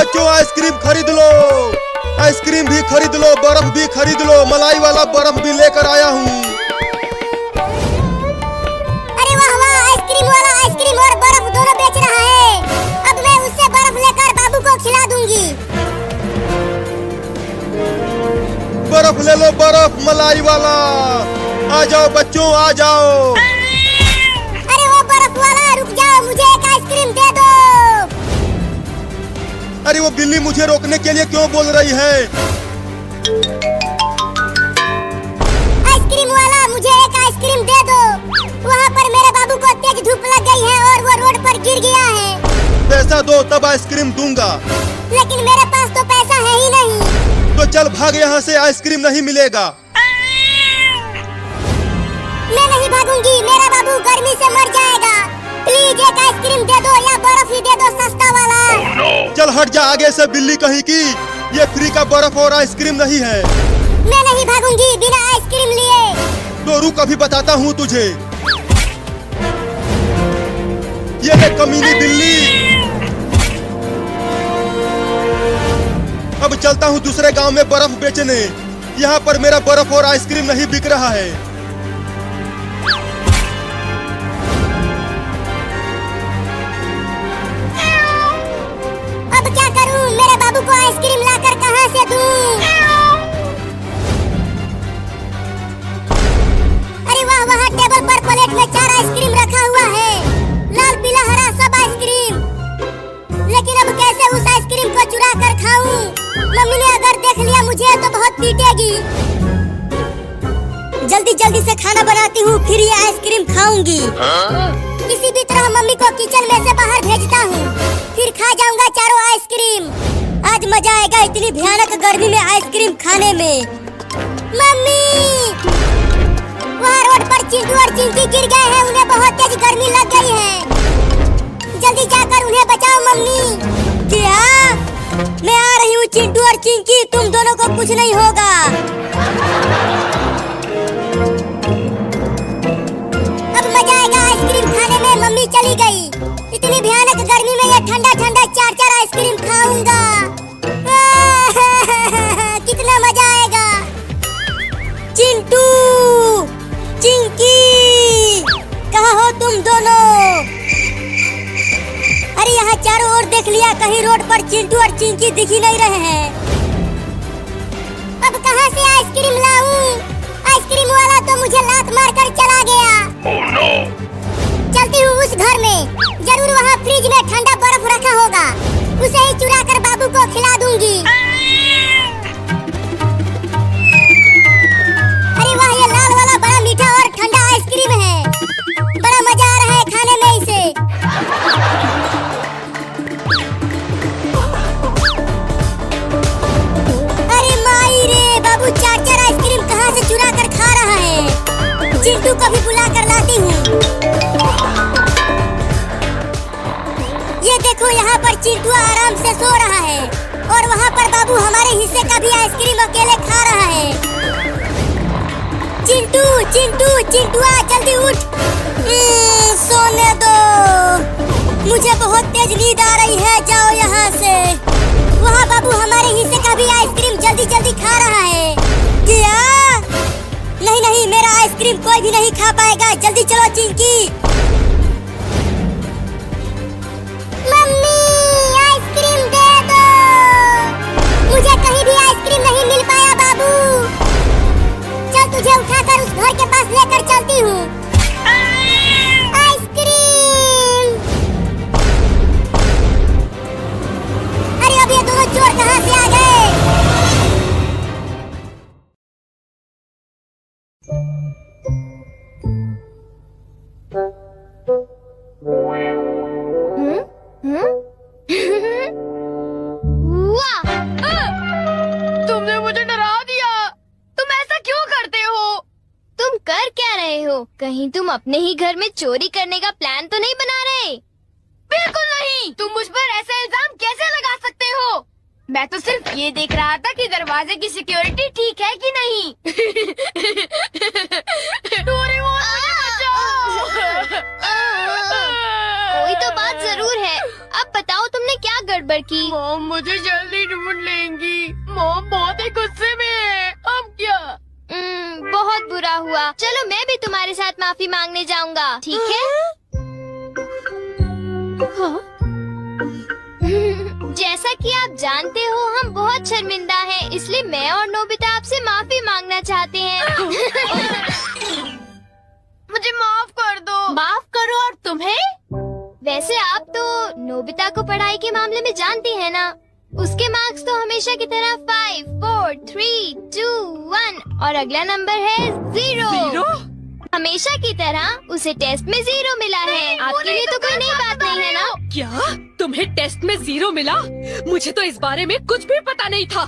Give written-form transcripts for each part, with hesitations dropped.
बच्चों आइसक्रीम खरीद लो, आइसक्रीम भी खरीद लो, बर्फ भी खरीद लो, मलाई वाला बर्फ भी लेकर आया हूँ। अरे वाह वाह, आइसक्रीम वाला आइसक्रीम और बर्फ दोनों बेच रहा है। अब मैं उससे बर्फ लेकर बाबू को खिला दूंगी। बर्फ ले लो, बर्फ मलाई वाला। आ जाओ बच्चों, आ जाओ। अरे वो बर्फ वाला, रुक जाओ, मुझे एक आइसक्रीम दे दो। अरे वो बिल्ली मुझे रोकने के लिए क्यों बोल रही है? आइसक्रीम वाला, मुझे एक आइसक्रीम दे दो। वहाँ पर मेरे बाबू को तेज धूप लग गई है और वो रोड पर गिर गया है। पैसा दो तब आइसक्रीम दूंगा। लेकिन मेरे पास तो पैसा है ही नहीं। तो चल भाग यहाँ से, आइसक्रीम नहीं मिलेगा। मैं नहीं भागूंगी, मेरा बाबू गर्मी से मर जाएगा। प्लीज एक आइसक्रीम दे दो या बर्फ ही दे दो, सस्ता वाला। चल हट जा आगे से बिल्ली कहीं की। ये फ्री का बर्फ और आइसक्रीम नहीं है। मैं नहीं भागूंगी बिना आइसक्रीम लिए। तो रुक, अभी बताता हूँ तुझे। ये देख कमीनी बिल्ली। अब चलता हूँ दूसरे गांव में बर्फ बेचने। यहाँ पर मेरा बर्फ और आइसक्रीम नहीं बिक रहा है। अब क्या करूं? मेरे बाबू को आइसक्रीम लाकर कहां से दूं? अरे वाह, वहाँ टेबल पर प्लेट में 4 आइसक्रीम रखा हुआ है, लाल पीला हरा सब आइसक्रीम। लेकिन अब कैसे उस आइसक्रीम को चुरा कर खाऊं? मम्मी ने अगर देख लिया मुझे तो बहुत पीटेगी। जल्दी जल्दी से खाना बनाती हूँ, फिर ये आइसक्रीम खाऊंगी। किसी भी तरह मम्मी को किचन में से बाहर भेजता हूँ, फिर खा जाऊंगा चारों आइसक्रीम। आज मजा आएगा इतनी भयानक गर्मी में आइसक्रीम खाने में। मम्मी, वहाँ रोड पर चिंटू और चिंकी गिर गए हैं, उन्हें बहुत तेज गर्मी लग गई है। जल्दी जाकर उन्हें बचाओ मम्मी। क्या? मैं आ रही हूँ चिंटू और चिंकी, तुम दोनों को कुछ नहीं होगा। अब मजा आएगा आइसक्रीम खाने में। मम्मी चली गई। इतनी भयानक गर्मी में ये ठंडा ठंडा 4 आइसक्रीम खाऊंगा। कितना मजा आएगा। चिंटू, चिंकी, कहाँ हो तुम दोनों? अरे यहाँ चारों ओर देख लिया, कहीं रोड पर चिंटू और चिंकी दिख ही नहीं रहे हैं। अब कहाँ से आइसक्रीम लाऊं? आइसक्रीम वाला तो मुझे लात मारकर चला गया। Oh no! चलती हूँ उस घर में, जरूर वहाँ फ्रिज में ठंडा बर्फ रखा होगा, उसे ही चुरा कर बाबू को खिला दूंगी। अरे वाह, ये लाल वाला बड़ा मीठा और ठंडा आइसक्रीम है। बड़ा मजा आ रहा है खाने में इसे। अरे माई रे, बाबू 4 आइसक्रीम कहाँ से चुरा कर खा रहा है। चिंटू को भी बुला कर लाती हूँ। ये देखो, यहाँ पर चिंटू आराम से सो रहा है और वहाँ पर बाबू हमारे हिस्से का भी आइसक्रीम अकेले खा रहा है। चिंटू, चिंटू, चिंटुआ, जल्दी उठ। सोने दो, मुझे बहुत तेज नींद आ रही है, जाओ यहाँ से। वहाँ बाबू हमारे हिस्से का भी आइसक्रीम जल्दी जल्दी खा रहा है। क्या? नहीं नहीं, मेरा आइसक्रीम कोई भी नहीं खा पाएगा। जल्दी चलो चिंकी। मम्मी, आइसक्रीम दे दो। मुझे कहीं भी आइसक्रीम नहीं मिल पाया बाबू। चल तुझे उठाकर उस घर के पास लेकर चलती हूँ। आइसक्रीम। अरे अब ये दोनों चोर कहाँ से आ गए? वाह! तुमने मुझे डरा दिया। तुम ऐसा क्यों करते हो? तुम कर क्या रहे हो? कहीं तुम अपने ही घर में चोरी करने का प्लान तो नहीं बना रहे? बिल्कुल नहीं। तुम मुझ पर ऐसा इल्जाम कैसे लगा सकते हो? मैं तो सिर्फ ये देख रहा था कि दरवाजे की सिक्योरिटी ठीक है कि नहीं। डोरेमोन, मुझे बचाओ। कोई तो बात जरूर है। अब बताओ तुमने क्या गड़बड़ की? मुझे बहुत बुरा हुआ। चलो मैं भी तुम्हारे साथ माफी मांगने जाऊंगा, ठीक है? जैसा कि आप जानते हो हम बहुत शर्मिंदा हैं, इसलिए मैं और नोबिता आपसे माफी मांगना चाहते हैं। मुझे माफ कर दो। माफ करो और तुम्हें? वैसे आप तो नोबिता को पढ़ाई के मामले में जानती हैं ना? उसके मार्क्स तो हमेशा की तरह 5, 4, 3, 2, 1 और अगला नंबर है 0। हमेशा की तरह उसे टेस्ट में 0 मिला है। आपके लिए तो कोई नई बात नहीं है ना? क्या तुम्हें टेस्ट में 0 मिला? मुझे तो इस बारे में कुछ भी पता नहीं था।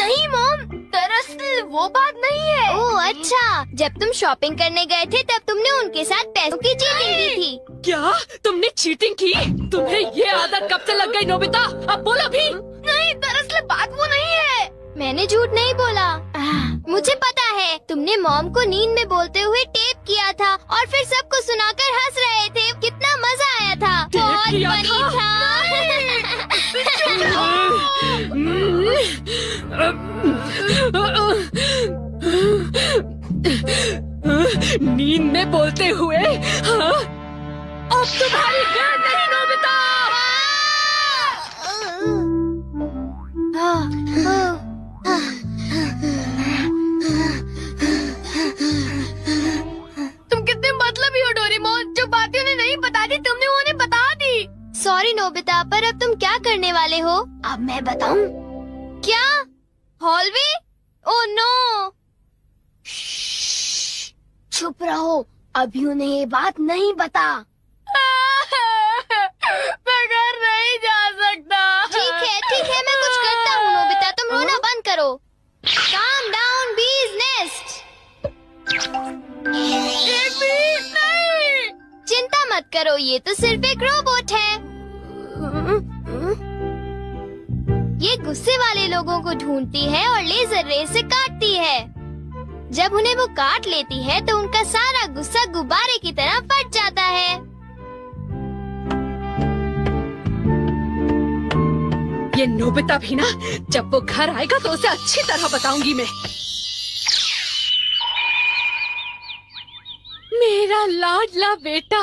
नहीं मॉम, दरअसल वो बात नहीं है। ओह अच्छा, जब तुम शॉपिंग करने गए थे तब तुमने उनके साथ पैसों की चीटिंग की थी। क्या तुमने चीटिंग की? तुम्हें ये आदत कब से लग गई नोबिता? अब बोलो भी। नहीं, दरअसल बात वो नहीं है। मैंने झूठ नहीं बोला। मुझे पता है, तुमने मॉम को नींद में बोलते हुए टेप किया था और फिर सबको सुनाकर हंस रहे थे। कितना मजा आया था, बहुत किया फनी नींद में बोलते हुए? हाँ? अब तुम्हारी गैर नहीं नोबिता। तुम कितने मतलबी हो डोरेमोन, जो बातें उन्हें नहीं बता दी तुमने उन्हें बता दी। सॉरी नोबिता, पर अब तुम क्या करने वाले हो? अब मैं बताऊं? क्या? हॉलवे? Oh no! चुप रहो, अभी उन्हें ये बात नहीं बता। मैं घर नहीं जा सकता। ठीक है, मैं कुछ करता हूँ नोबिता, तुम रोना बंद करो। Calm down, bee's nest। नहीं। चिंता मत करो, ये तो सिर्फ एक रोबोट है। ये गुस्से वाले लोगों को ढूंढती है और लेजर रे से काटती है। जब उन्हें वो काट लेती है तो उनका सारा गुस्सा गुब्बारे की तरह फट जाता है। ये नोबिता भी ना, जब वो घर आएगा तो उसे अच्छी तरह बताऊंगी मैं। मेरा लाडला बेटा।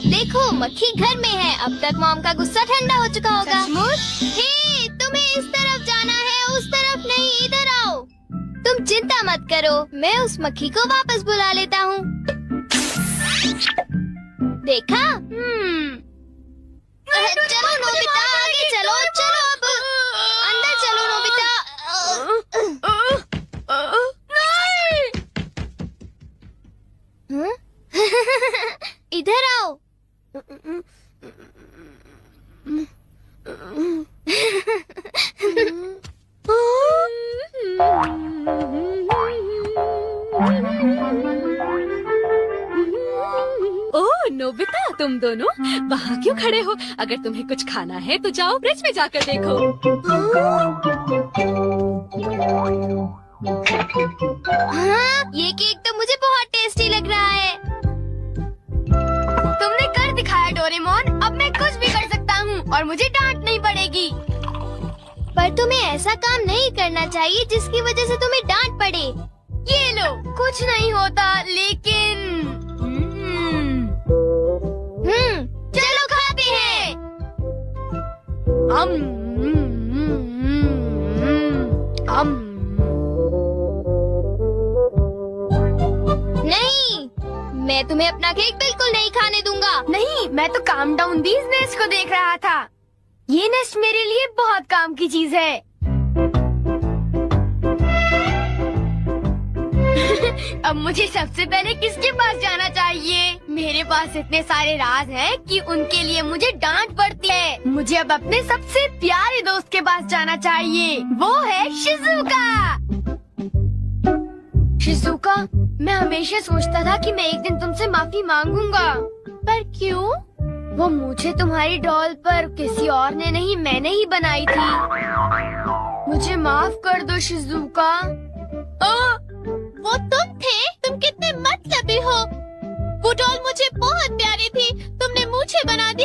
देखो, मक्खी घर में है। अब तक मॉम का गुस्सा ठंडा हो चुका होगा। हे, तुम्हें इस तरफ जाना है, उस तरफ नहीं, इधर आओ। तुम चिंता मत करो, मैं उस मक्खी को वापस बुला लेता हूँ। देखा? चलो नोबिता, आगे चलो, अब अंदर चलो नोबिता। इधर आओ। ओह नोबिता, तुम दोनों वहाँ क्यों खड़े हो? अगर तुम्हें कुछ खाना है तो जाओ फ्रिज में जाकर देखो। हाँ, ये केक तो मुझे बहुत टेस्टी लग रहा है। तुमने कर दिखाया डोरेमोन, अब मैं कुछ भी कर सकता हूँ और मुझे डांट नहीं पड़ेगी। पर तुम्हें ऐसा काम नहीं करना चाहिए जिसकी वजह से तुम्हें डांट पड़े। ये लो, कुछ नहीं होता, लेकिन चलो खाते हैं। नहीं, मैं तुम्हें अपना केक बिल्कुल नहीं खाने दूंगा। नहीं, मैं तो काम डाउन बीज नेस्ट को देख रहा था। ये नेस्ट मेरे लिए बहुत काम की चीज है। अब मुझे सबसे पहले किसके पास जाना चाहिए? मेरे पास इतने सारे राज हैं कि उनके लिए मुझे डांट पड़ती है। मुझे अब अपने सबसे प्यारे दोस्त के पास जाना चाहिए। वो है शिजुका। शिजुका, मैं हमेशा सोचता था कि मैं एक दिन तुमसे माफी मांगूंगा, पर क्यों? वो मुझे तुम्हारी डॉल पर किसी और ने नहीं, मैंने ही बनाई थी। मुझे माफ कर दो शिजुका। वो तुम थे? तुम कितने मतलबी हो। वो डॉल मुझे बहुत प्यारी थी, तुमने मुझे बना दी।